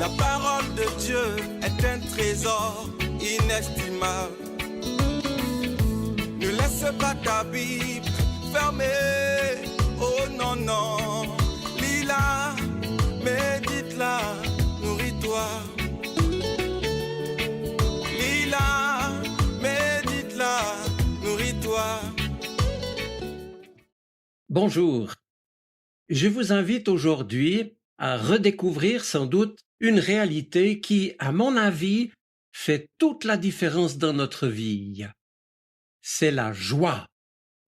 La parole de Dieu est un trésor inestimable. Ne laisse pas ta Bible fermée. Oh non, non. Lis-la, médite-la, nourris-toi. Lis-la, médite-la, nourris-toi. Bonjour. Je vous invite aujourd'hui à redécouvrir sans doute une réalité qui, à mon avis, fait toute la différence dans notre vie. C'est la joie.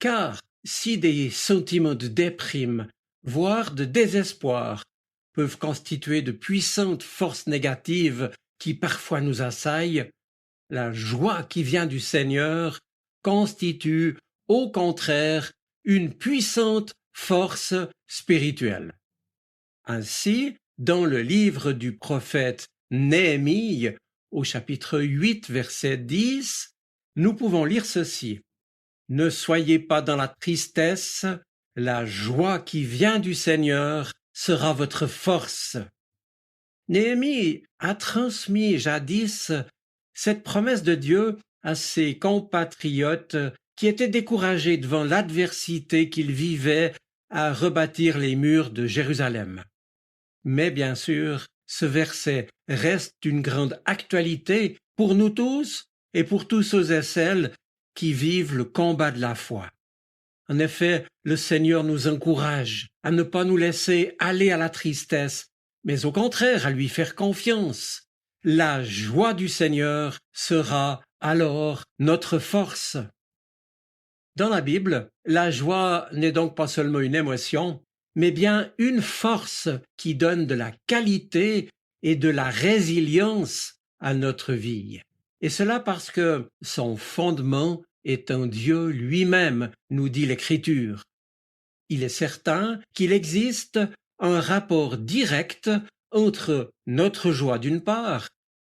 Car si des sentiments de déprime, voire de désespoir, peuvent constituer de puissantes forces négatives qui parfois nous assaillent, la joie qui vient du Seigneur constitue, au contraire, une puissante force spirituelle. Ainsi, dans le livre du prophète Néhémie, au chapitre 8, verset 10, nous pouvons lire ceci. « Ne soyez pas dans la tristesse, la joie qui vient du Seigneur sera votre force. » Néhémie a transmis jadis cette promesse de Dieu à ses compatriotes qui étaient découragés devant l'adversité qu'ils vivaient à rebâtir les murs de Jérusalem. Mais bien sûr, ce verset reste d'une grande actualité pour nous tous et pour tous ceux et celles qui vivent le combat de la foi. En effet, le Seigneur nous encourage à ne pas nous laisser aller à la tristesse, mais au contraire à lui faire confiance. La joie du Seigneur sera alors notre force. Dans la Bible, la joie n'est donc pas seulement une émotion, mais bien une force qui donne de la qualité et de la résilience à notre vie. Et cela parce que son fondement est en Dieu lui-même, nous dit l'Écriture. Il est certain qu'il existe un rapport direct entre notre joie d'une part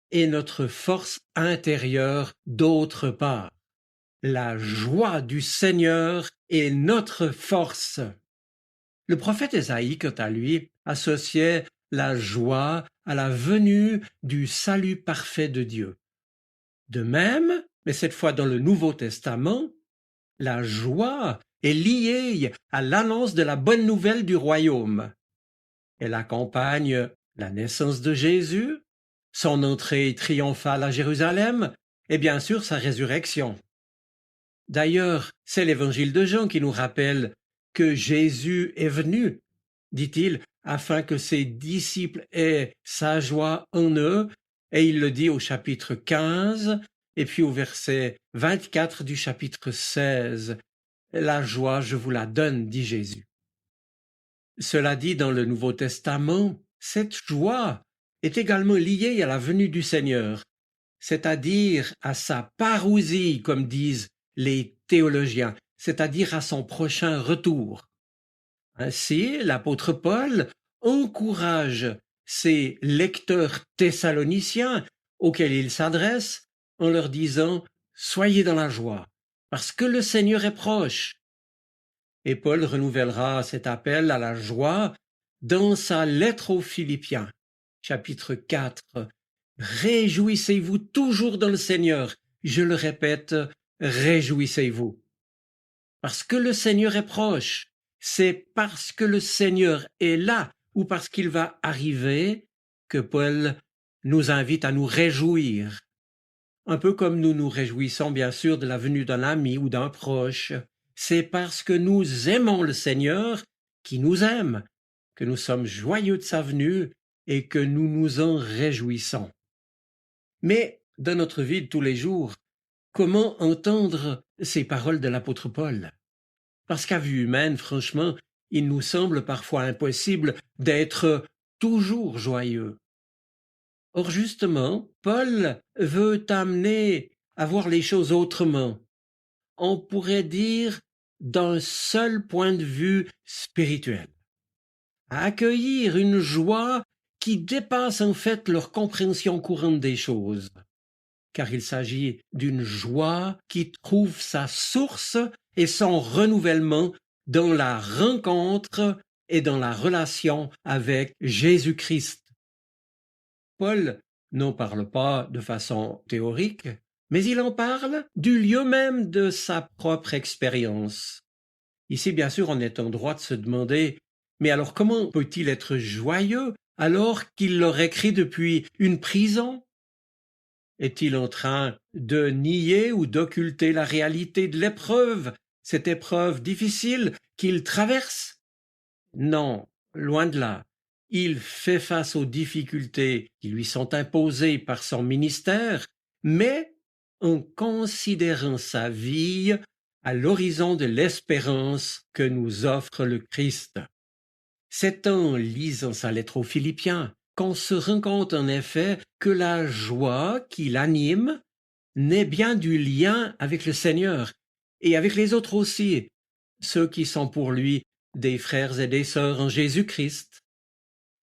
et notre force intérieure d'autre part. La joie du Seigneur est notre force. Le prophète Ésaïe, quant à lui, associait la joie à la venue du salut parfait de Dieu. De même, mais cette fois dans le Nouveau Testament, la joie est liée à l'annonce de la bonne nouvelle du royaume. Elle accompagne la naissance de Jésus, son entrée triomphale à Jérusalem et bien sûr sa résurrection. D'ailleurs, c'est l'évangile de Jean qui nous rappelle que Jésus est venu, dit-il, afin que ses disciples aient sa joie en eux, et il le dit au chapitre 15, et puis au verset 24 du chapitre 16. La joie, je vous la donne, dit Jésus. Cela dit dans le Nouveau Testament, cette joie est également liée à la venue du Seigneur, c'est-à-dire à sa parousie, comme disent les théologiens, c'est-à-dire à son prochain retour. Ainsi, l'apôtre Paul encourage ses lecteurs thessaloniciens auxquels il s'adresse en leur disant « Soyez dans la joie, parce que le Seigneur est proche ». Et Paul renouvellera cet appel à la joie dans sa lettre aux Philippiens, chapitre 4. « Réjouissez-vous toujours dans le Seigneur ». Je le répète, réjouissez-vous. Parce que le Seigneur est proche, c'est parce que le Seigneur est là ou parce qu'il va arriver que Paul nous invite à nous réjouir. Un peu comme nous nous réjouissons bien sûr de la venue d'un ami ou d'un proche. C'est parce que nous aimons le Seigneur qui nous aime, que nous sommes joyeux de sa venue et que nous nous en réjouissons. Mais dans notre vie de tous les jours, comment entendre ces paroles de l'apôtre Paul? Parce qu'à vue humaine, franchement, il nous semble parfois impossible d'être toujours joyeux. Or justement, Paul veut amener à voir les choses autrement. On pourrait dire d'un seul point de vue spirituel. À accueillir une joie qui dépasse en fait leur compréhension courante des choses. Car il s'agit d'une joie qui trouve sa source et son renouvellement dans la rencontre et dans la relation avec Jésus-Christ. Paul n'en parle pas de façon théorique, mais il en parle du lieu même de sa propre expérience. Ici, bien sûr, on est en droit de se demander, mais alors comment peut-il être joyeux alors qu'il leur écrit depuis une prison? Est-il en train de nier ou d'occulter la réalité de l'épreuve, cette épreuve difficile qu'il traverse? Non, loin de là. Il fait face aux difficultés qui lui sont imposées par son ministère, mais en considérant sa vie à l'horizon de l'espérance que nous offre le Christ. C'est en lisant sa lettre aux Philippiens qu'on se rend compte en effet que la joie qui l'anime naît bien du lien avec le Seigneur et avec les autres aussi, ceux qui sont pour lui des frères et des sœurs en Jésus-Christ.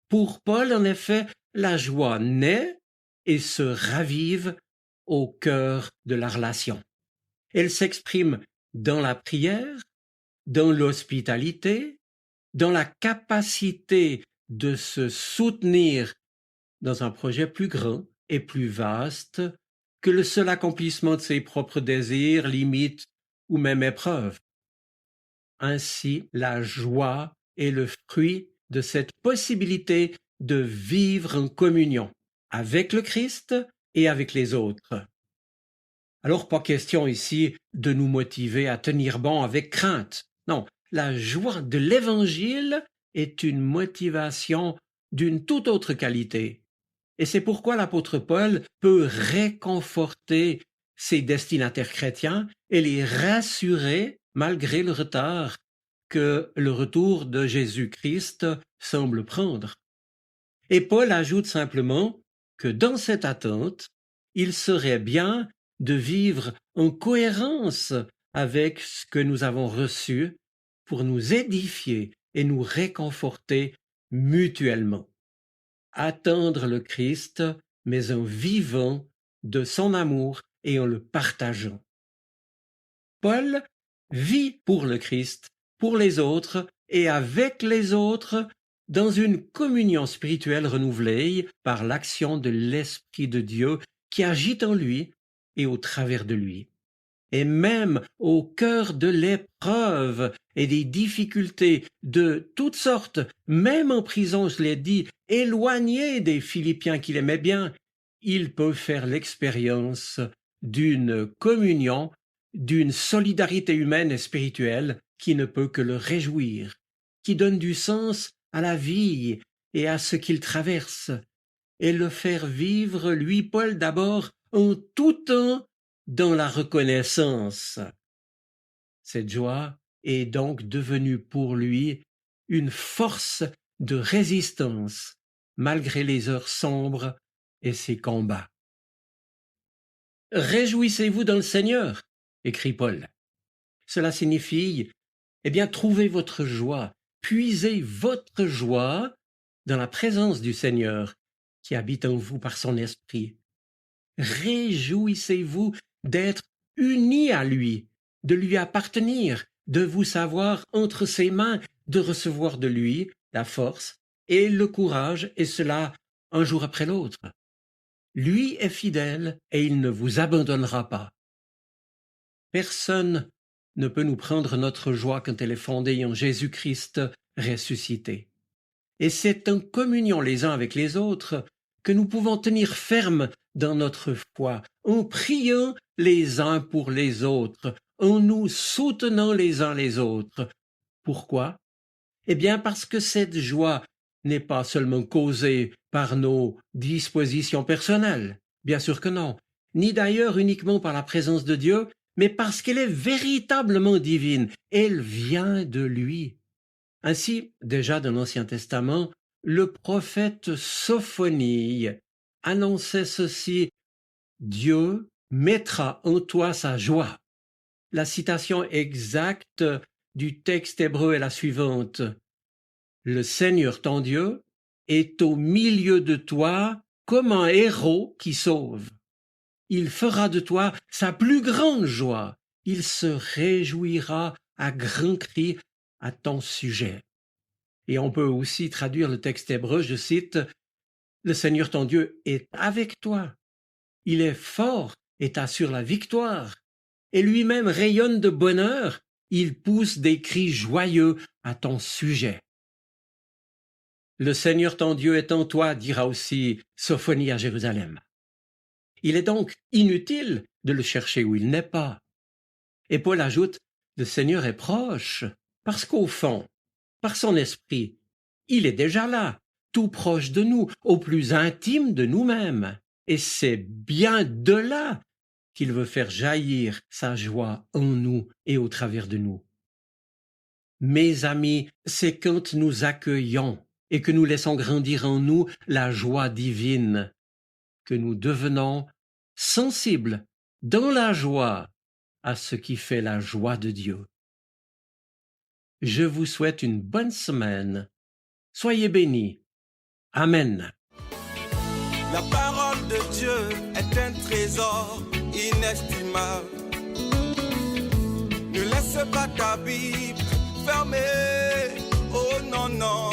Pour Paul, en effet, la joie naît et se ravive au cœur de la relation. Elle s'exprime dans la prière, dans l'hospitalité, dans la capacité de se soutenir dans un projet plus grand et plus vaste que le seul accomplissement de ses propres désirs, limites ou même épreuves. Ainsi, la joie est le fruit de cette possibilité de vivre en communion avec le Christ et avec les autres. Alors, pas question ici de nous motiver à tenir bon avec crainte. Non, la joie de l'Évangile est une motivation d'une toute autre qualité. Et c'est pourquoi l'apôtre Paul peut réconforter ses destinataires chrétiens et les rassurer malgré le retard que le retour de Jésus-Christ semble prendre. Et Paul ajoute simplement que dans cette attente, il serait bien de vivre en cohérence avec ce que nous avons reçu pour nous édifier et nous réconforter mutuellement. Attendre le Christ, mais en vivant de son amour et en le partageant. Paul vit pour le Christ, pour les autres et avec les autres dans une communion spirituelle renouvelée par l'action de l'Esprit de Dieu qui agit en lui et au travers de lui. Et même au cœur de l'épreuve et des difficultés de toutes sortes, même en prison, je l'ai dit, éloigné des Philippiens qu'il aimait bien, il peut faire l'expérience d'une communion, d'une solidarité humaine et spirituelle qui ne peut que le réjouir, qui donne du sens à la vie et à ce qu'il traverse, et le faire vivre, lui, Paul, d'abord, en tout temps, dans la reconnaissance. Cette joie est donc devenue pour lui une force de résistance, malgré les heures sombres et ses combats. Réjouissez-vous dans le Seigneur, écrit Paul. Cela signifie, trouvez votre joie, puisez votre joie dans la présence du Seigneur qui habite en vous par son esprit. Réjouissez-vous d'être unis à lui, de lui appartenir, de vous savoir entre ses mains, de recevoir de lui la force et le courage, et cela un jour après l'autre. Lui est fidèle et il ne vous abandonnera pas. Personne ne peut nous prendre notre joie quand elle est fondée en Jésus-Christ ressuscité. Et c'est en communion les uns avec les autres que nous pouvons tenir ferme dans notre foi, en priant les uns pour les autres, en nous soutenant les uns les autres. Pourquoi? Parce que cette joie n'est pas seulement causée par nos dispositions personnelles, bien sûr que non, ni d'ailleurs uniquement par la présence de Dieu, mais parce qu'elle est véritablement divine, elle vient de lui. Ainsi, déjà dans l'Ancien Testament, le prophète Sophonie annonçait ceci: Dieu mettra en toi sa joie. La citation exacte du texte hébreu est la suivante: Le Seigneur ton Dieu est au milieu de toi comme un héros qui sauve. Il fera de toi sa plus grande joie. Il se réjouira à grands cris à ton sujet. Et on peut aussi traduire le texte hébreu, je cite, Le Seigneur ton Dieu est avec toi. Il est fort et t'assure la victoire. Et lui-même rayonne de bonheur. Il pousse des cris joyeux à ton sujet. Le Seigneur ton Dieu est en toi, dira aussi Sophonie à Jérusalem. Il est donc inutile de le chercher où il n'est pas. Et Paul ajoute, le Seigneur est proche, parce qu'au fond, par son esprit, il est déjà là, tout proche de nous, au plus intime de nous-mêmes. Et c'est bien de là qu'il veut faire jaillir sa joie en nous et au travers de nous. Mes amis, c'est quand nous accueillons et que nous laissons grandir en nous la joie divine, que nous devenons sensibles dans la joie à ce qui fait la joie de Dieu. Je vous souhaite une bonne semaine. Soyez bénis. Amen. La parole de Dieu est un trésor inestimable. Ne laisse pas ta Bible fermée. Oh non, non.